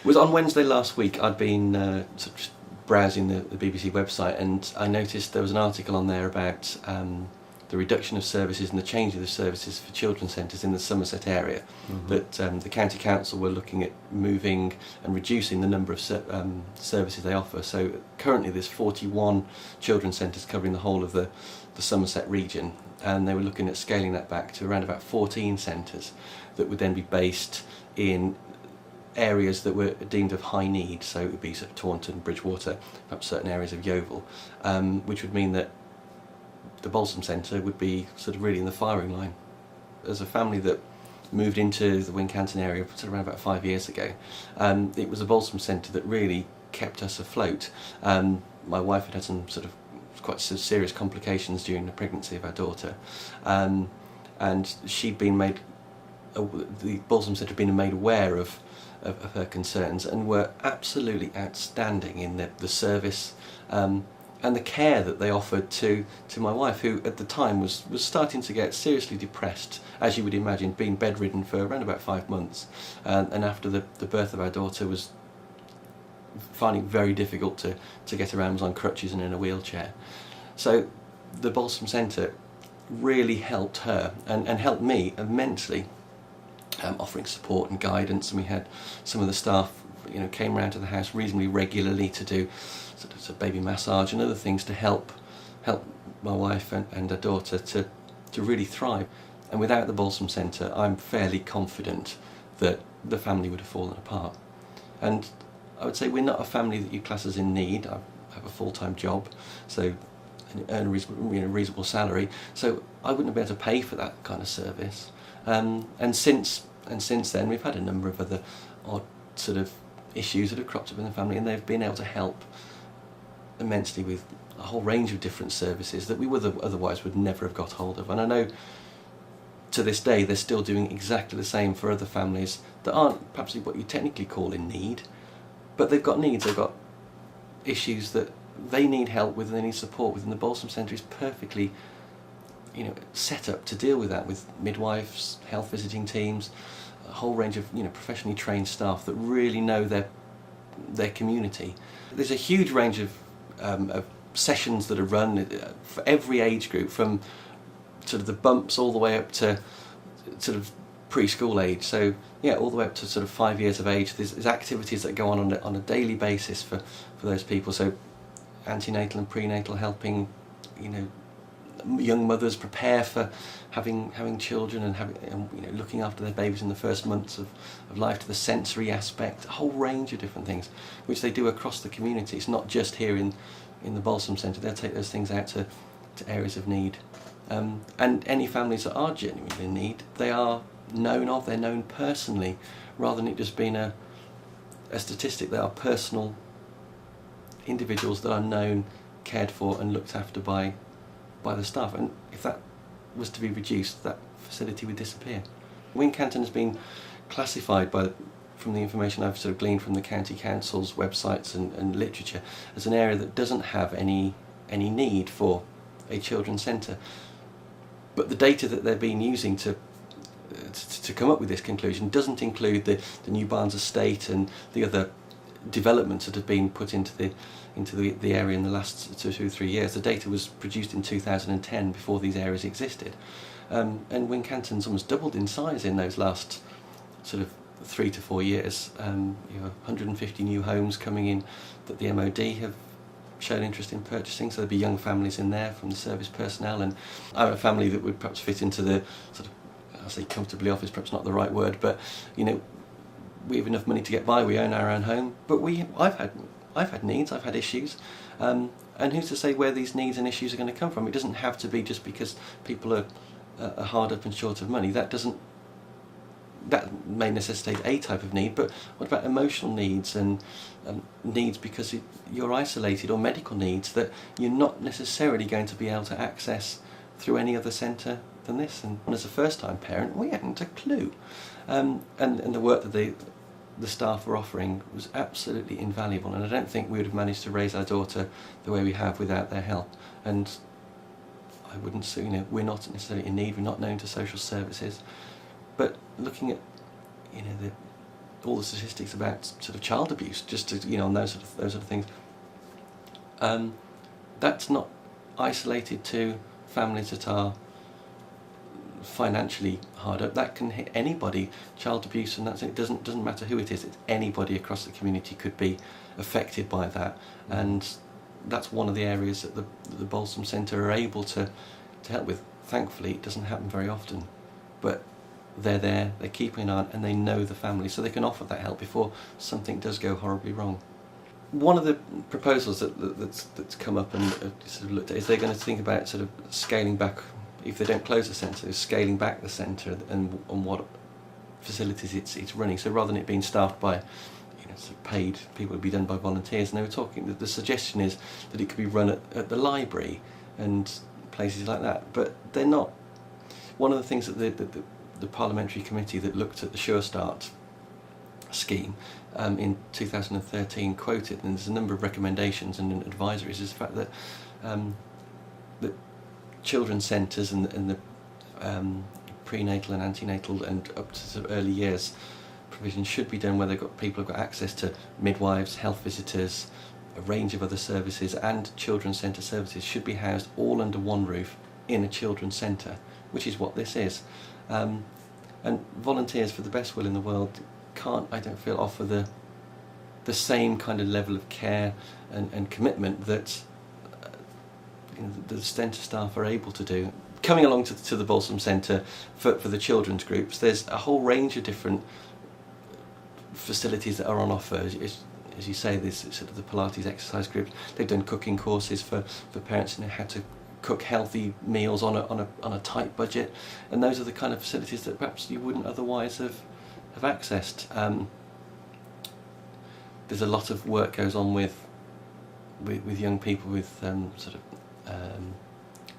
was on Wednesday last week. I'd been sort of browsing the BBC website, and I noticed there was an article on there about the reduction of services and the change of the services for children's centres in the Somerset area. That the county council were looking at moving and reducing the number of services they offer. So currently there's 41 children's centres covering the whole of the Somerset region, and they were looking at scaling that back to around about 14 centres that would then be based in areas that were deemed of high need. So it would be sort of Taunton, Bridgewater, perhaps certain areas of Yeovil, which would mean that the Balsam Centre would be sort of really in the firing line. As a family that moved into the Wincanton area sort of around about 5 years ago, it was the Balsam Centre that really kept us afloat. My wife had some sort of quite serious complications during the pregnancy of our daughter, and she'd been made, the Balsam Centre had been made aware of her concerns, and were absolutely outstanding in the service and the care that they offered to my wife, who at the time was starting to get seriously depressed, as you would imagine, being bedridden for around about 5 months, and after the birth of our daughter was finding it very difficult to get around, was on crutches and in a wheelchair. So the Balsam Centre really helped her and helped me immensely, offering support and guidance, and we had some of the staff came round to the house reasonably regularly to do sort of baby massage and other things to help my wife and her daughter to really thrive. And without the Balsam Centre, I'm fairly confident that the family would have fallen apart. And I would say we're not a family that you class as in need. I have a full-time job, so earn a reasonable salary, so I wouldn't be able to pay for that kind of service. And since then, we've had a number of other odd sort of issues that have cropped up in the family, and they've been able to help immensely with a whole range of different services that we would otherwise would never have got hold of. And I know to this day they're still doing exactly the same for other families that aren't perhaps what you technically call in need, but they've got needs, they've got issues that they need help with and they need support with, and the Balsam Centre is perfectly set up to deal with that, with midwives, health visiting teams, a whole range of professionally trained staff that really know their community. There's a huge range of sessions that are run for every age group, from sort of the bumps all the way up to sort of preschool age. So yeah, all the way up to sort of 5 years of age. There's activities that go on a daily basis for those people. So antenatal and prenatal, helping young mothers prepare for having children and looking after their babies in the first months of life, to the sensory aspect, a whole range of different things which they do across the community. It's not just here in the Balsam Centre. They'll take those things out to areas of need, and any families that are genuinely in need, they are known of, they're known personally, rather than it just being a statistic. They are personal individuals that are known, cared for and looked after by the staff. And if that was to be reduced, that facility would disappear. Wincanton has been classified from the information I've sort of gleaned from the county council's websites and literature, as an area that doesn't have any need for a children's centre. But the data that they've been using to come up with this conclusion doesn't include the New Barnes estate and the other developments that have been put into the area in the last 2 or 3 years. The data was produced in 2010, before these areas existed, and Wincanton's almost doubled in size in those last sort of 3 to 4 years. 150 new homes coming in that the MOD have shown interest in purchasing, so there'll be young families in there from the service personnel, and I have a family that would perhaps fit into the sort of, I say comfortably off is perhaps not the right word, but we have enough money to get by, we own our own home, but I've had needs, I've had issues, and who's to say where these needs and issues are going to come from? It doesn't have to be just because people are hard up and short of money. That may necessitate a type of need, but what about emotional needs and needs because you're isolated, or medical needs that you're not necessarily going to be able to access through any other centre than this? And as a first-time parent, we hadn't a clue, and the work that the staff were offering was absolutely invaluable, and I don't think we would have managed to raise our daughter the way we have without their help. And I wouldn't say, we're not necessarily in need, we're not known to social services, but looking at all the statistics about sort of child abuse, just to, you know, on those sort of things. That's not isolated to families that are financially hard up. That can hit anybody. Child abuse, and it doesn't matter who it is. It's anybody across the community could be affected by that, and that's one of the areas that the Balsam Centre are able to help with. Thankfully, it doesn't happen very often, but they're there, they're keeping an eye on, and they know the family, so they can offer that help before something does go horribly wrong. One of the proposals that's come up and sort of looked at is they're going to think about sort of scaling back, if they don't close the centre, scaling back the centre and what facilities it's running. So rather than it being staffed by, you know, sort of paid people, it would be done by volunteers. And they were talking, the suggestion is that it could be run at the library and places like that, but they're not. One of the things that the parliamentary committee that looked at the Sure Start scheme in 2013 quoted, and there's a number of recommendations and advisories, is the fact that that children's centres and the prenatal and antenatal and up to sort of early years provision should be done where people have got access to midwives, health visitors, a range of other services, and children's centre services should be housed all under one roof in a children's centre, which is what this is. And volunteers, for the best will in the world, can't, I don't feel, offer the same kind of level of care and commitment that you know, the centre staff are able to do. Coming along to the Balsam Centre for the children's groups, there's a whole range of different facilities that are on offer. As you say, there's sort of the Pilates exercise groups. They've done cooking courses for parents, you know, how to cook healthy meals on a tight budget, and those are the kind of facilities that perhaps you wouldn't otherwise have accessed. There's a lot of work goes on with young people with sort of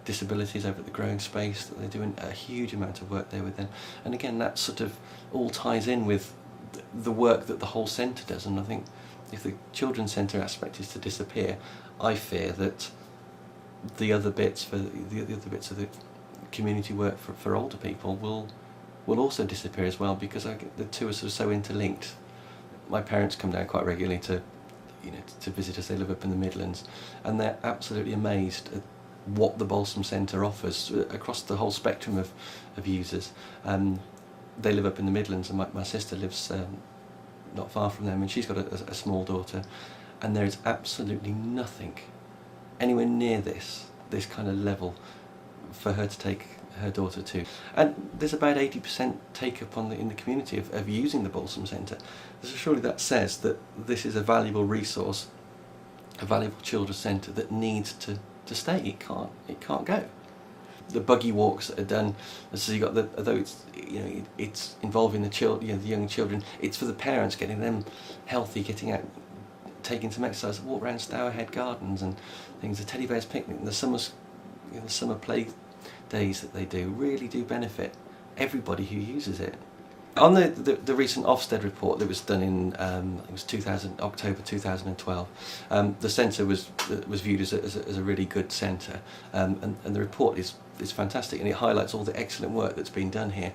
disabilities over at the Growing Space, that they're doing a huge amount of work there with them, and again that sort of all ties in with the work that the whole centre does. And I think if the children's centre aspect is to disappear, I fear that the other bits of the community work for older people will also disappear as well, because the two are sort of so interlinked. My parents come down quite regularly to visit us. They live up in the Midlands, and they're absolutely amazed at what the Balsam Centre offers across the whole spectrum of users. They live up in the Midlands, and my sister lives not far from them, and she's got a small daughter, and there is absolutely nothing anywhere near this kind of level for her to take her daughter to. And there's about 80% take up in the community of using the Balsam Centre. So surely that says that this is a valuable resource, a valuable children's centre that needs to stay. It can't go. The buggy walks that are done, so you got although it's involving the young children, it's for the parents, getting them healthy, getting out, taking some exercise, walk around Stourhead Gardens and things, the Teddy Bears Picnic, and the summer play days that they do really do benefit everybody who uses it. On the recent Ofsted report that was done in it was October 2012, the centre was viewed as a really good centre, and the report is fantastic, and it highlights all the excellent work that's been done here.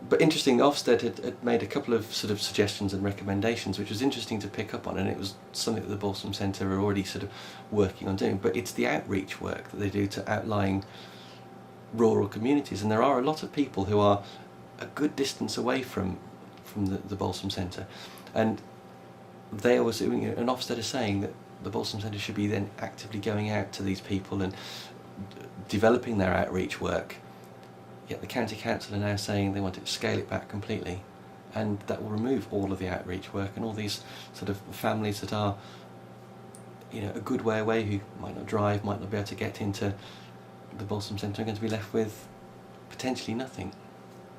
But interesting, Ofsted had made a couple of sort of suggestions and recommendations, which was interesting to pick up on, and it was something that the Balsam Centre are already sort of working on doing. But it's the outreach work that they do to outlying rural communities, and there are a lot of people who are a good distance away from the Balsam Centre, and they always, and Ofsted are saying that the Balsam Centre should be then actively going out to these people and developing their outreach work. Yet the County Council are now saying they want to scale it back completely, and that will remove all of the outreach work, and all these sort of families that are a good way away, who might not drive, might not be able to get into the Balsam Centre, are going to be left with potentially nothing.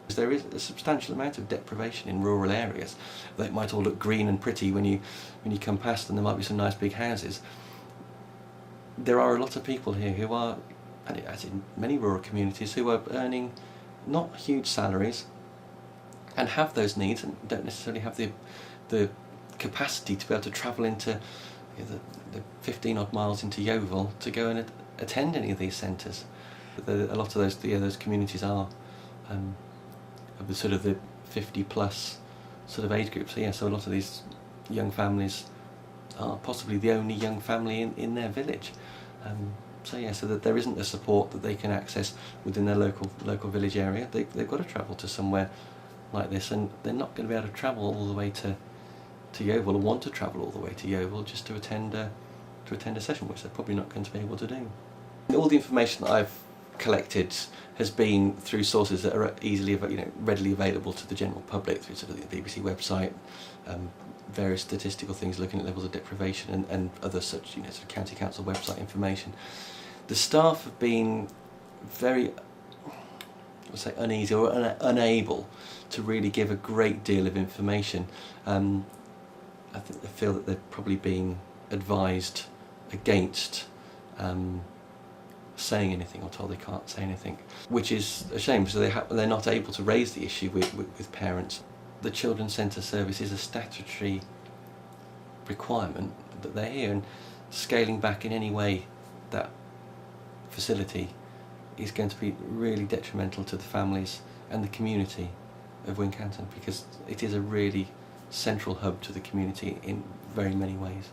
There is a substantial amount of deprivation in rural areas. They might all look green and pretty when you come past them. There might be some nice big houses. There are a lot of people here who are, as in many rural communities, who are earning not huge salaries and have those needs, and don't necessarily have the capacity to be able to travel into the 15 odd miles into Yeovil to go and attend any of these centres. A lot of those communities are of the sort of the 50 plus sort of age group. So yeah, so a lot of these young families are possibly the only young family in their village. So yeah, so that there isn't the support that they can access within their local village area. They've got to travel to somewhere like this, and they're not going to be able to travel all the way to Yeovil, or want to travel all the way to Yeovil just to attend a session, which they're probably not going to be able to do. All the information that I've collected has been through sources that are easily, readily available to the general public, through sort of the BBC website, various statistical things looking at levels of deprivation, and other such, sort of county council website information. The staff have been very, let's say, uneasy or unable to really give a great deal of information. I think they feel that they're probably being advised against saying anything, or told they can't say anything, which is a shame. So they're not able to raise the issue with parents. The Children's Centre service is a statutory requirement that they're here, and scaling back in any way that facility is going to be really detrimental to the families and the community of Wincanton, because it is a really central hub to the community in very many ways.